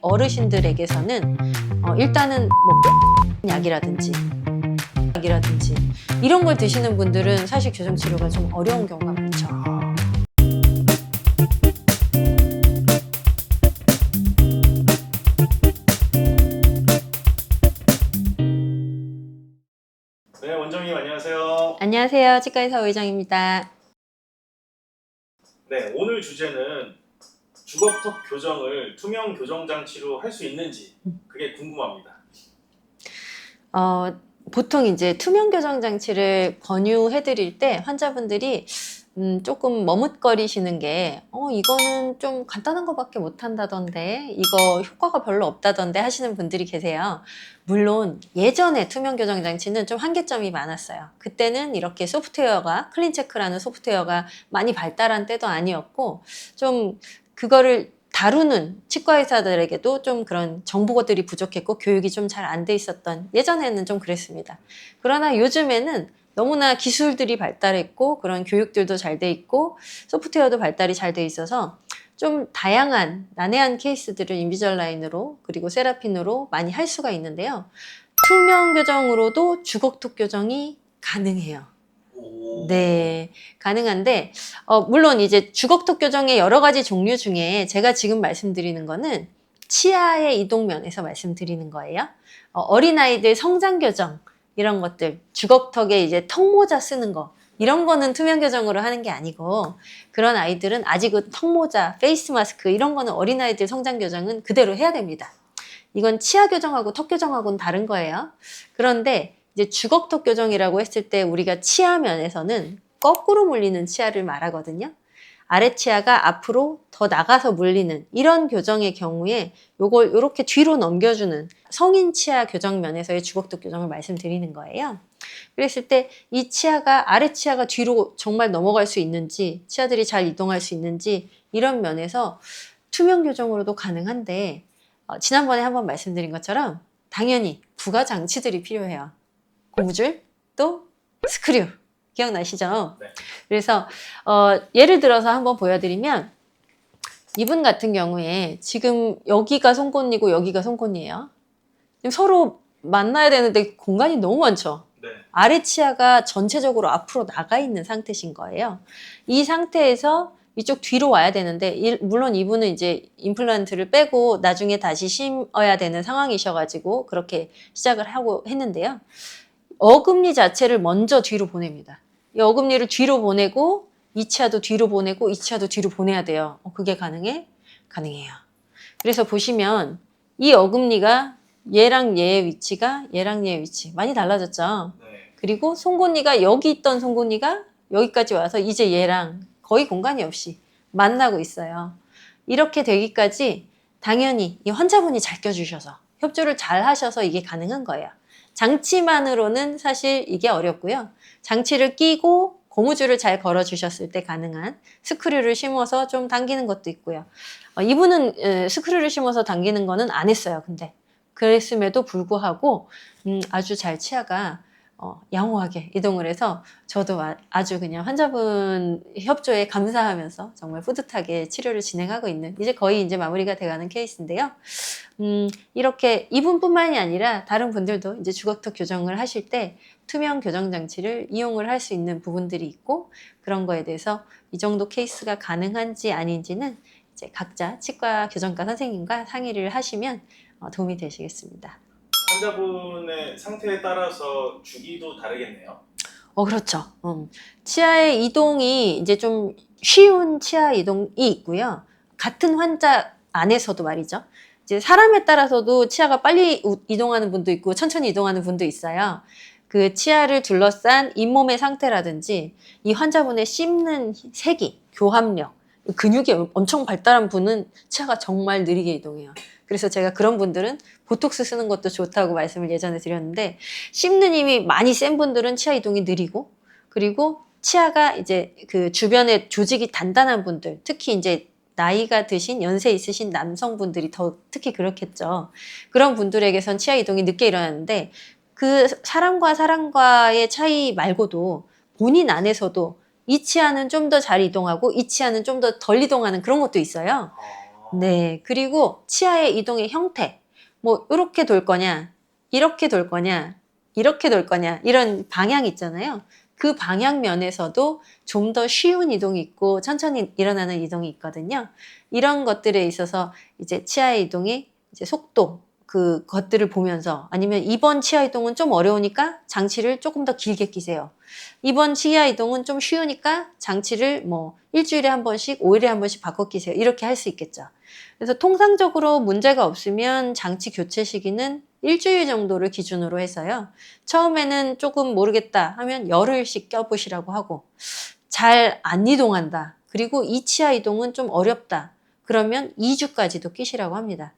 어르신들에게서는 일단은 뭐 약이라든지 이런 걸 드시는 분들은 사실 교정 치료가 좀 어려운 경우가 많죠. 네, 원장님 안녕하세요. 안녕하세요. 치과의사 오희정입니다. 네, 오늘 주제는 주걱턱 교정을 투명 교정 장치로 할 수 있는지 그게 궁금합니다. 보통 이제 투명 교정 장치를 권유해 드릴 때 환자분들이 조금 머뭇거리시는 게 이거는 좀 간단한 거밖에 못 한다던데 이거 효과가 별로 없다던데 하시는 분들이 계세요. 물론 예전에 투명 교정 장치는 좀 한계점이 많았어요. 그때는 이렇게 소프트웨어가 클린체크라는 소프트웨어가 많이 발달한 때도 아니었고 좀 그거를 다루는 치과 의사들에게도 좀 그런 정보들이 부족했고 교육이 좀 잘 안 돼 있었던 예전에는 좀 그랬습니다. 그러나 요즘에는 너무나 기술들이 발달했고 그런 교육들도 잘 돼 있고 소프트웨어도 발달이 잘 돼 있어서 좀 다양한 난해한 케이스들을 인비절라인으로 그리고 세라핀으로 많이 할 수가 있는데요. 투명 교정으로도 주걱턱 교정이 가능해요. 네, 가능한데 물론 이제 주걱턱 교정의 여러 가지 종류 중에 제가 지금 말씀드리는 거는 치아의 이동면에서 말씀드리는 거예요. 어린아이들 성장 교정 이런 것들, 주걱턱에 이제 턱모자 쓰는 거 이런 거는 투명 교정으로 하는 게 아니고 그런 아이들은 아직은 턱모자, 페이스 마스크 이런 거는 어린아이들 성장 교정은 그대로 해야 됩니다. 이건 치아 교정하고 턱 교정하고는 다른 거예요. 그런데 이제 주걱턱 교정이라고 했을 때 우리가 치아 면에서는 거꾸로 물리는 치아를 말하거든요. 아래 치아가 앞으로 더 나가서 물리는 이런 교정의 경우에 요걸 이렇게 뒤로 넘겨주는 성인 치아 교정 면에서의 주걱턱 교정을 말씀드리는 거예요. 그랬을 때 이 치아가 아래 치아가 뒤로 정말 넘어갈 수 있는지 치아들이 잘 이동할 수 있는지 이런 면에서 투명 교정으로도 가능한데 지난번에 한번 말씀드린 것처럼 당연히 부가 장치들이 필요해요. 고무줄 또 스크류 기억나시죠? 네. 그래서 예를 들어서 한번 보여드리면 이분 같은 경우에 지금 여기가 송곳니고 여기가 송곳니예요. 지금 서로 만나야 되는데 공간이 너무 많죠. 네. 아래 치아가 전체적으로 앞으로 나가 있는 상태신 거예요. 이 상태에서 이쪽 뒤로 와야 되는데 물론 이분은 이제 임플란트를 빼고 나중에 다시 심어야 되는 상황이셔가지고 그렇게 시작을 하고 했는데요. 어금니 자체를 먼저 뒤로 보냅니다. 이 어금니를 뒤로 보내고 이 치아도 뒤로 보내고 이 치아도 뒤로 보내야 돼요. 그게 가능해? 가능해요. 그래서 보시면 이 어금니가 얘랑 얘의 위치가 얘랑 얘의 위치 많이 달라졌죠. 네. 그리고 송곳니가 여기 있던 송곳니가 여기까지 와서 이제 얘랑 거의 공간이 없이 만나고 있어요. 이렇게 되기까지 당연히 이 환자분이 잘 껴주셔서 협조를 잘 하셔서 이게 가능한 거예요. 장치만으로는 사실 이게 어렵고요. 장치를 끼고 고무줄을 잘 걸어주셨을 때 가능한 스크류를 심어서 좀 당기는 것도 있고요. 이분은 스크류를 심어서 당기는 거는 안 했어요. 근데 그랬음에도 불구하고 아주 잘 치아가 양호하게 이동을 해서 저도 아주 그냥 환자분 협조에 감사하면서 정말 뿌듯하게 치료를 진행하고 있는 이제 거의 이제 마무리가 돼가는 케이스인데요. 이렇게 이분뿐만이 아니라 다른 분들도 이제 주걱턱 교정을 하실 때 투명 교정 장치를 이용을 할 수 있는 부분들이 있고 그런 거에 대해서 이 정도 케이스가 가능한지 아닌지는 이제 각자 치과 교정과 선생님과 상의를 하시면 도움이 되시겠습니다. 환자분의 상태에 따라서 주기도 다르겠네요. 그렇죠. 치아의 이동이 이제 좀 쉬운 치아 이동이 있고요. 같은 환자 안에서도 말이죠. 이제 사람에 따라서도 치아가 빨리 이동하는 분도 있고 천천히 이동하는 분도 있어요. 그 치아를 둘러싼 잇몸의 상태라든지 이 환자분의 씹는 세기, 교합력, 근육이 엄청 발달한 분은 치아가 정말 느리게 이동해요. 그래서 제가 그런 분들은 보톡스 쓰는 것도 좋다고 말씀을 예전에 드렸는데 씹는 힘이 많이 센 분들은 치아 이동이 느리고 그리고 치아가 이제 그 주변에 조직이 단단한 분들 특히 이제 나이가 드신 연세 있으신 남성분들이 더 특히 그렇겠죠. 그런 분들에게선 치아 이동이 늦게 일어나는데 그 사람과 사람과의 차이 말고도 본인 안에서도 이 치아는 좀 더 잘 이동하고 이 치아는 좀 더 덜 이동하는 그런 것도 있어요. 네. 그리고 치아의 이동의 형태. 뭐, 이렇게 돌 거냐, 이렇게 돌 거냐, 이렇게 돌 거냐, 이런 방향 있잖아요. 그 방향 면에서도 좀 더 쉬운 이동이 있고 천천히 일어나는 이동이 있거든요. 이런 것들에 있어서 이제 치아의 이동이 이제 속도, 그 것들을 보면서 아니면 이번 치아 이동은 좀 어려우니까 장치를 조금 더 길게 끼세요. 이번 치아 이동은 좀 쉬우니까 장치를 뭐 일주일에 한 번씩, 5일에 한 번씩 바꿔 끼세요. 이렇게 할 수 있겠죠. 그래서 통상적으로 문제가 없으면 장치 교체 시기는 일주일 정도를 기준으로 해서요. 처음에는 조금 모르겠다 하면 열흘씩 껴보시라고 하고, 잘 안 이동한다. 그리고 이 치아 이동은 좀 어렵다. 그러면 2주까지도 끼시라고 합니다.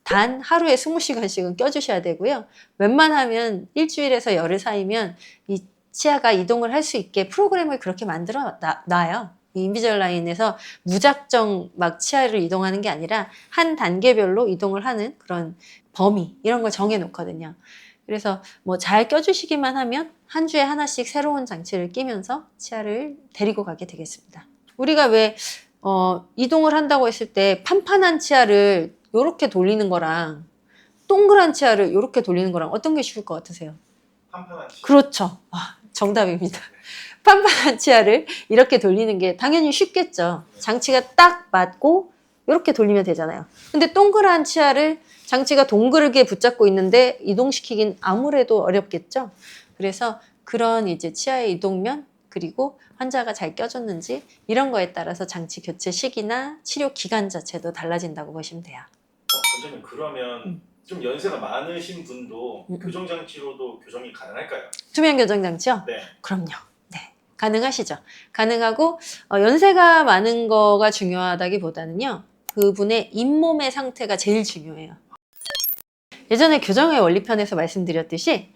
단 하루에 20시간씩은 껴주셔야 되고요. 웬만하면 일주일에서 열흘 사이면 이 치아가 이동을 할 수 있게 프로그램을 그렇게 만들어 놔요. 이 인비절라인에서 무작정 막 치아를 이동하는 게 아니라 한 단계별로 이동을 하는 그런 범위 이런 걸 정해 놓거든요. 그래서 뭐 잘 껴주시기만 하면 한 주에 하나씩 새로운 장치를 끼면서 치아를 데리고 가게 되겠습니다. 우리가 왜 이동을 한다고 했을 때 판판한 치아를 이렇게 돌리는 거랑 동그란 치아를 이렇게 돌리는 거랑 어떤 게 쉬울 것 같으세요? 판판한 치아. 그렇죠. 정답입니다. 판판한 치아를 이렇게 돌리는 게 당연히 쉽겠죠. 장치가 딱 맞고 이렇게 돌리면 되잖아요. 근데 동그란 치아를 장치가 동그랗게 붙잡고 있는데 이동시키긴 아무래도 어렵겠죠. 그래서 그런 이제 치아의 이동면 그리고 환자가 잘 껴줬는지 이런 거에 따라서 장치 교체 시기나 치료 기간 자체도 달라진다고 보시면 돼요. 원장님 그러면 좀 연세가 많으신 분도 음. 교정장치로도 교정이 가능할까요? 투명 교정 장치요? 네. 그럼요. 네. 가능하시죠. 가능하고 연세가 많은 거가 중요하다기보다는요. 그분의 잇몸의 상태가 제일 중요해요. 예전에 교정의 원리편에서 말씀드렸듯이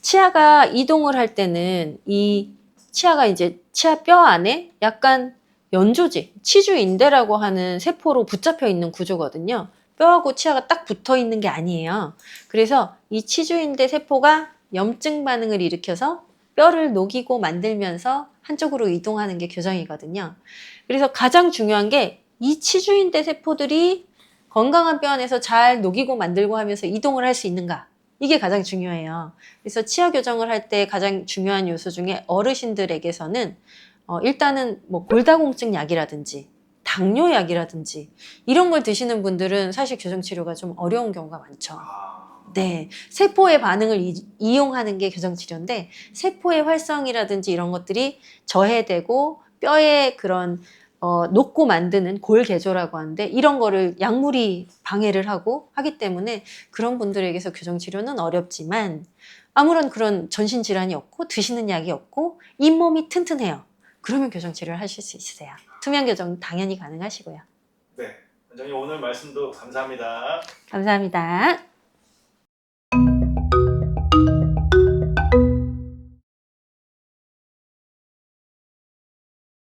치아가 이동을 할 때는 이 치아가 이제 치아 뼈 안에 약간 연조직, 치주인대라고 하는 세포로 붙잡혀 있는 구조거든요. 뼈하고 치아가 딱 붙어 있는 게 아니에요. 그래서 이 치주인대 세포가 염증 반응을 일으켜서 뼈를 녹이고 만들면서 한쪽으로 이동하는 게 교정이거든요. 그래서 가장 중요한 게 이 치주인대 세포들이 건강한 뼈 안에서 잘 녹이고 만들고 하면서 이동을 할 수 있는가? 이게 가장 중요해요. 그래서 치아 교정을 할 때 가장 중요한 요소 중에 어르신들에게서는 일단은 뭐 골다공증 약이라든지 당뇨 약이라든지 이런 걸 드시는 분들은 사실 교정 치료가 좀 어려운 경우가 많죠. 네, 세포의 반응을 이용하는 게 교정 치료인데 세포의 활성이라든지 이런 것들이 저해되고 뼈의 그런 녹고 만드는 골 개조라고 하는데 이런 거를 약물이 방해를 하고 하기 때문에 그런 분들에게서 교정 치료는 어렵지만 아무런 그런 전신 질환이 없고 드시는 약이 없고 잇몸이 튼튼해요. 그러면 교정 치료를 하실 수 있으세요. 투명 교정 당연히 가능하시고요. 네. 원장님 오늘 말씀도 감사합니다. 감사합니다.